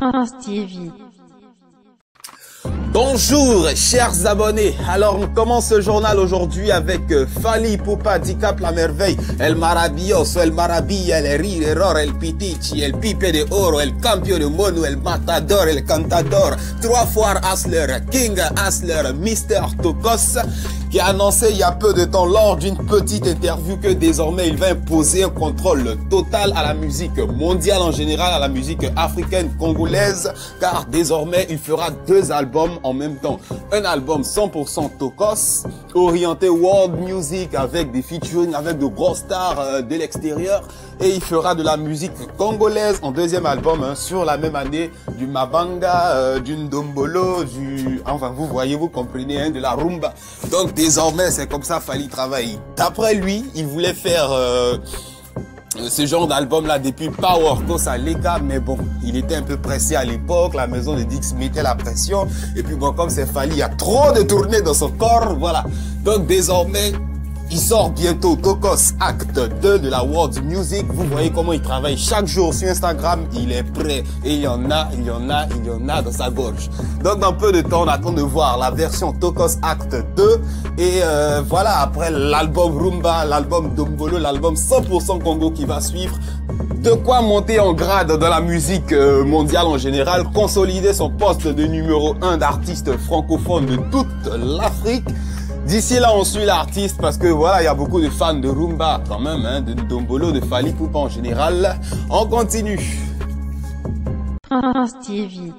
Prince TV. Bonjour chers abonnés, alors on commence ce journal aujourd'hui avec Fally Ipupa, Dicap la merveille, el maravilloso, el maravilla, el error, el pitici, el pipe de oro, el campeón de mono, el matador, el cantador, 3 fois Hustler, King Hustler, Mr. Tokos, qui a annoncé il y a peu de temps lors d'une petite interview que désormais il va imposer un contrôle total à la musique mondiale en général, à la musique africaine, congolaise, car désormais il fera 2 albums en même temps. Un album 100% Tokos, orienté world music avec des featuring avec de grosses stars de l'extérieur, et il fera de la musique congolaise en 2e album sur la même année, du Mabanga, du Ndombolo, enfin vous voyez, vous comprenez, de la rumba. Donc désormais c'est comme ça Fally travaille. D'après lui, il voulait faire ce genre d'album là depuis Power Kosa Leka, mais bon, il était un peu pressé à l'époque, la maison de Dix mettait la pression, et puis bon, comme c'est Fally, il y a trop de tournées dans son corps, voilà. Donc désormais, il sort bientôt Tokos Act 2 de la World Music. Vous voyez comment il travaille chaque jour sur Instagram. Il est prêt. Et il y en a dans sa gorge. Donc dans peu de temps, on attend de voir la version Tokos Act 2. Et voilà, après l'album Rumba, l'album Dombolo, l'album 100% Congo qui va suivre. De quoi monter en grade dans la musique mondiale en général. Consolider son poste de numéro 1 d'artiste francophone de toute l'Afrique. D'ici là, on suit l'artiste parce que voilà, il y a beaucoup de fans de Rumba quand même, de Dombolo, de Fally Ipupa en général. On continue. Prince TV.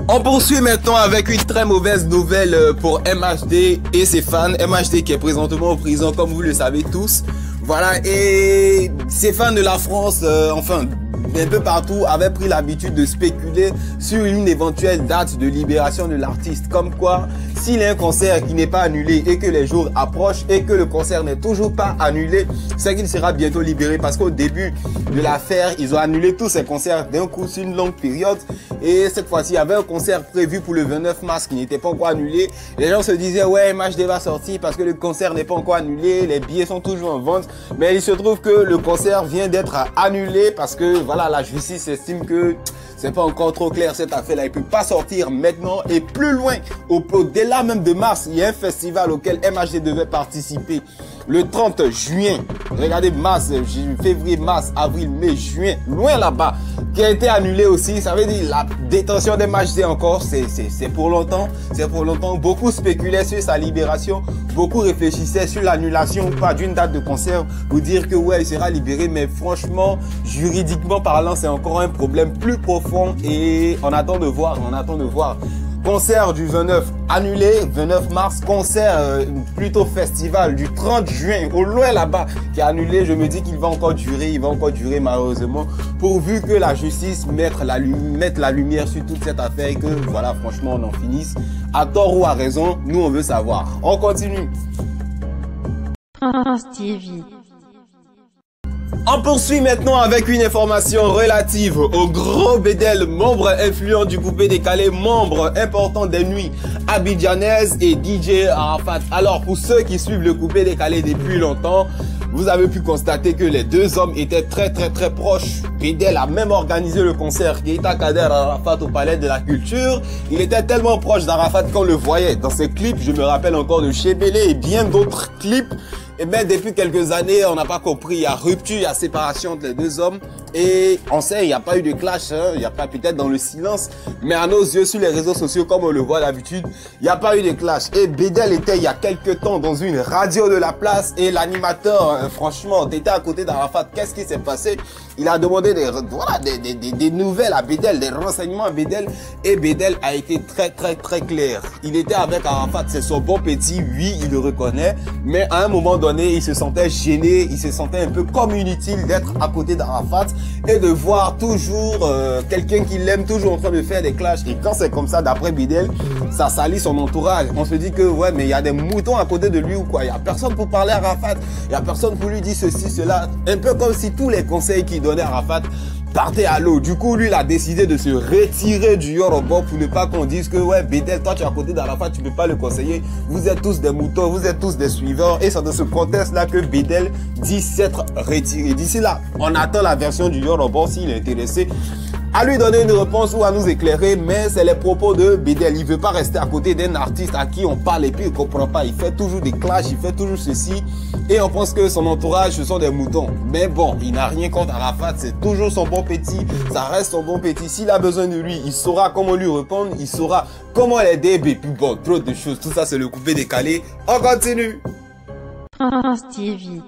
On poursuit maintenant avec une très mauvaise nouvelle pour MHD et ses fans. MHD qui est présentement en prison, comme vous le savez tous. Voilà, et ses fans de la France, enfin un peu partout, avaient pris l'habitude de spéculer sur une éventuelle date de libération de l'artiste. Comme quoi, s'il y a un concert qui n'est pas annulé et que les jours approchent et que le concert n'est toujours pas annulé, c'est qu'il sera bientôt libéré, parce qu'au début de l'affaire, ils ont annulé tous ces concerts d'un coup sur une longue période. Et cette fois-ci, il y avait un concert prévu pour le 29 mars qui n'était pas encore annulé. Les gens se disaient, ouais, MHD va sortir parce que le concert n'est pas encore annulé, les billets sont toujours en vente. Mais il se trouve que le concert vient d'être annulé parce que voilà, la justice estime que c'est pas encore trop clair cette affaire-là. Il peut pas sortir maintenant. Et plus loin, au-delà même de mars, il y a un festival auquel MHD devait participer. Le 30 juin, regardez, mars, février, mars, avril, mai, juin, loin là-bas, qui a été annulé aussi. Ça veut dire la détention des MHD encore, c'est pour longtemps, c'est pour longtemps. Beaucoup spéculaient sur sa libération, beaucoup réfléchissaient sur l'annulation ou pas d'une date de concert pour dire que ouais, il sera libéré, mais franchement, juridiquement parlant, c'est encore un problème plus profond et on attend de voir, on attend de voir. Concert du 29 annulé, 29 mars, concert plutôt festival du 30 juin au loin là-bas qui est annulé. Je me dis qu'il va encore durer, il va encore durer malheureusement, pourvu que la justice mette la lumière sur toute cette affaire et que voilà, franchement on en finisse. À tort ou à raison, nous on veut savoir. On continue. Prince TV. On poursuit maintenant avec une information relative au gros Bédel, membre influent du coupé décalé, membre important des nuits abidjanaises et DJ Arafat. Alors pour ceux qui suivent le coupé décalé depuis longtemps, vous avez pu constater que les deux hommes étaient très proches. Bédel a même organisé le concert Keita Kader Arafat au Palais de la Culture. Il était tellement proche d'Arafat qu'on le voyait dans ses clips. Je me rappelle encore de Chebele et bien d'autres clips. Et bien depuis quelques années, on n'a pas compris, il y a rupture, il y a séparation entre les deux hommes. Et on sait, il n'y a pas eu de clash, il n'y a pas peut-être dans le silence, mais à nos yeux sur les réseaux sociaux, comme on le voit d'habitude, il n'y a pas eu de clash. Et Bédel était il y a quelques temps dans une radio de la place et l'animateur, franchement, était à côté d'Arafat. Qu'est-ce qui s'est passé? Il a demandé des nouvelles à Bédel, des renseignements à Bédel, et Bédel a été très clair. Il était avec Arafat, c'est son bon petit, oui, il le reconnaît, mais à un moment donné, il se sentait gêné, il se sentait un peu comme inutile d'être à côté d'Arafat et de voir toujours quelqu'un qu'il aime toujours en train de faire des clashs. Et quand c'est comme ça, d'après Bédel, ça salit son entourage. On se dit que ouais, mais il y a des moutons à côté de lui ou quoi. Il n'y a personne pour parler à Arafat, il n'y a personne pour lui dire ceci, cela. Un peu comme si tous les conseils qu'il donnait à Arafat partait à l'eau. Du coup, lui, il a décidé de se retirer du Yoruba pour ne pas qu'on dise que ouais, Bédel, toi tu es à côté d'Arafat, tu ne peux pas le conseiller. Vous êtes tous des moutons, vous êtes tous des suiveurs. Et c'est dans ce contexte-là que Bédel dit s'être retiré. D'ici là, on attend la version du Yoruba s'il est intéressé à lui donner une réponse ou à nous éclairer, mais c'est les propos de Bédel. Il veut pas rester à côté d'un artiste à qui on parle et puis il comprend pas. Il fait toujours des clashs, il fait toujours ceci et on pense que son entourage ce sont des moutons. Mais bon, il n'a rien contre Arafat, c'est toujours son bon petit, ça reste son bon petit. S'il a besoin de lui, il saura comment lui répondre, il saura comment l'aider. Et puis bon, trop de choses, tout ça c'est le coupé décalé. On continue. France TV.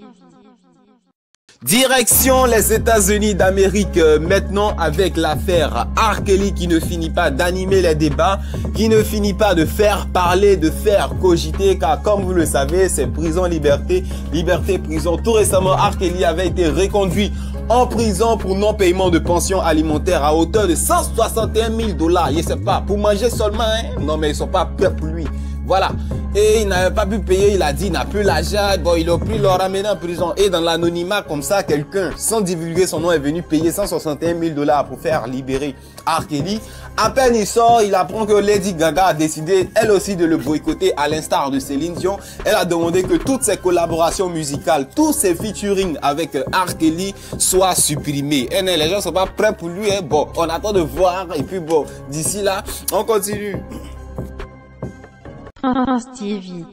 Direction les États-Unis d'Amérique maintenant avec l'affaire R. Kelly qui ne finit pas d'animer les débats, qui ne finit pas de faire parler, de faire cogiter, car comme vous le savez, c'est prison, liberté, liberté, prison. Tout récemment, R. Kelly avait été reconduit en prison pour non-paiement de pension alimentaire à hauteur de 161 000 $. Je sais pas, pour manger seulement, hein? Non mais ils sont pas prêts pour lui. Voilà. Et il n'avait pas pu payer, il a dit, il n'a plus l'argent. Bon, ils ont pris, le ramené en prison. Et dans l'anonymat, comme ça, quelqu'un, sans divulguer son nom, est venu payer 161 000 $ pour faire libérer R. Kelly. À peine il sort, il apprend que Lady Gaga a décidé, elle aussi, de le boycotter, à l'instar de Céline Dion. Elle a demandé que toutes ses collaborations musicales, tous ses featuring avec R. Kelly soient supprimés. Et les gens ne sont pas prêts pour lui. Hein. Bon, on attend de voir. Et puis bon, d'ici là, on continue. France TV.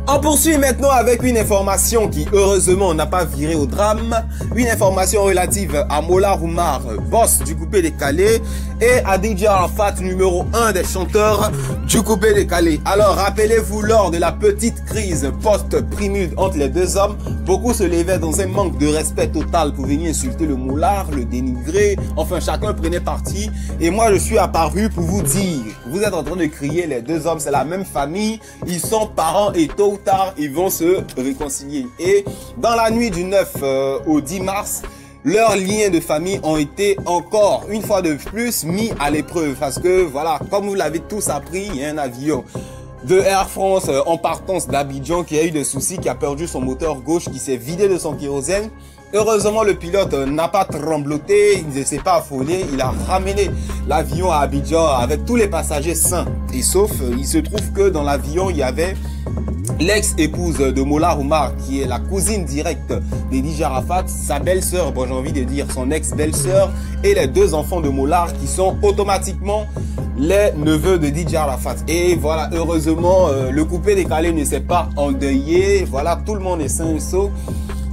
On poursuit maintenant avec une information qui heureusement n'a pas viré au drame. Une information relative à Mola Oumar, boss du coupé décalé, et à DJ Arafat, numéro 1 des chanteurs du coupé décalé. Alors rappelez-vous, lors de la petite crise post-Primude entre les deux hommes, beaucoup se levaient dans un manque de respect total pour venir insulter le moulard, le dénigrer. Enfin, chacun prenait parti. Et moi, je suis apparu pour vous dire, vous êtes en train de crier, les deux hommes, c'est la même famille, ils sont parents et tôt ou tard, ils vont se réconcilier. Et dans la nuit du 9 au 10 mars, leurs liens de famille ont été encore une fois de plus mis à l'épreuve. Parce que voilà, comme vous l'avez tous appris, il y a un avion de Air France en partance d'Abidjan qui a eu des soucis, qui a perdu son moteur gauche, qui s'est vidé de son kérosène. Heureusement, le pilote n'a pas trembloté, il ne s'est pas affolé, il a ramené l'avion à Abidjan avec tous les passagers sains et saufs. Il se trouve que dans l'avion, il y avait l'ex-épouse de Mola Oumar, qui est la cousine directe de DJ Arafat, sa belle-sœur, bon j'ai envie de dire son ex-belle-sœur, et les deux enfants de Mola qui sont automatiquement les neveux de DJ Arafat. Et voilà, heureusement, le coupé décalé ne s'est pas endeuillé. Voilà, tout le monde est sain et sauf.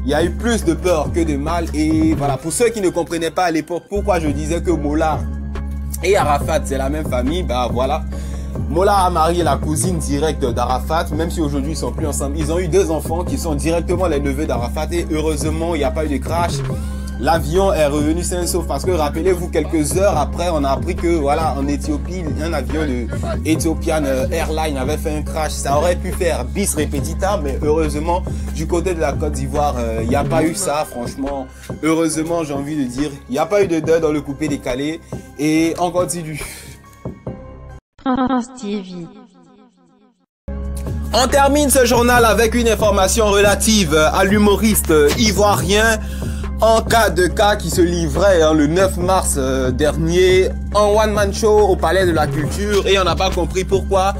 Il y a eu plus de peur que de mal. Et voilà, pour ceux qui ne comprenaient pas à l'époque pourquoi je disais que Mola et Arafat c'est la même famille, bah voilà. Mola a marié la cousine directe d'Arafat, même si aujourd'hui ils sont plus ensemble. Ils ont eu deux enfants qui sont directement les neveux d'Arafat et heureusement il n'y a pas eu de crash. L'avion est revenu sain et sauf parce que rappelez-vous, quelques heures après on a appris que voilà, en Éthiopie un avion de Ethiopian Airlines avait fait un crash. Ça aurait pu faire bis repetita, mais heureusement du côté de la Côte d'Ivoire il n'y a pas eu ça. Franchement, heureusement, j'ai envie de dire, il n'y a pas eu de deuil dans le coupé décalé. Et on continue. France TV. On termine ce journal avec une information relative à l'humoriste ivoirien en cas de cas qui se livrait le 9 mars dernier en one-man show au Palais de la Culture, et on n'a pas compris pourquoi.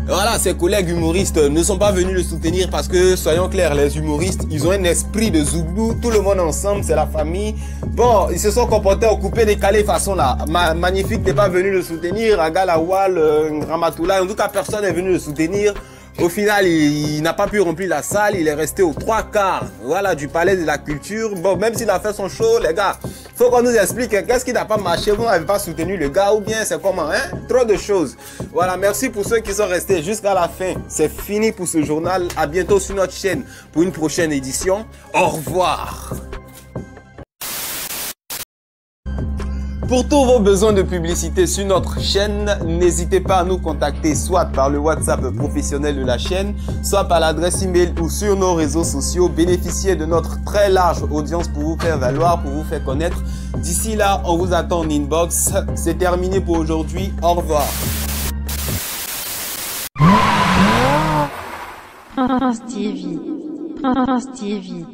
Voilà, ses collègues humoristes ne sont pas venus le soutenir parce que, soyons clairs, les humoristes, ils ont un esprit de Zoubou, tout le monde ensemble, c'est la famille. Bon, ils se sont comportés au coupé décalé façon là. Magnifique n'est pas venu le soutenir, Agalawal, Ramatoula, en tout cas personne n'est venu le soutenir. Au final, il n'a pas pu remplir la salle, il est resté aux 3/4 voilà, du Palais de la Culture. Bon, même s'il a fait son show, les gars, faut qu'on nous explique qu'est-ce qui n'a pas marché, vous n'avez pas soutenu le gars ou bien c'est comment, hein? Trop de choses. Voilà, merci pour ceux qui sont restés jusqu'à la fin. C'est fini pour ce journal. À bientôt sur notre chaîne pour une prochaine édition. Au revoir. Pour tous vos besoins de publicité sur notre chaîne, n'hésitez pas à nous contacter soit par le WhatsApp professionnel de la chaîne, soit par l'adresse email ou sur nos réseaux sociaux. Bénéficiez de notre très large audience pour vous faire valoir, pour vous faire connaître. D'ici là, on vous attend en inbox. C'est terminé pour aujourd'hui. Au revoir. France TV. France TV.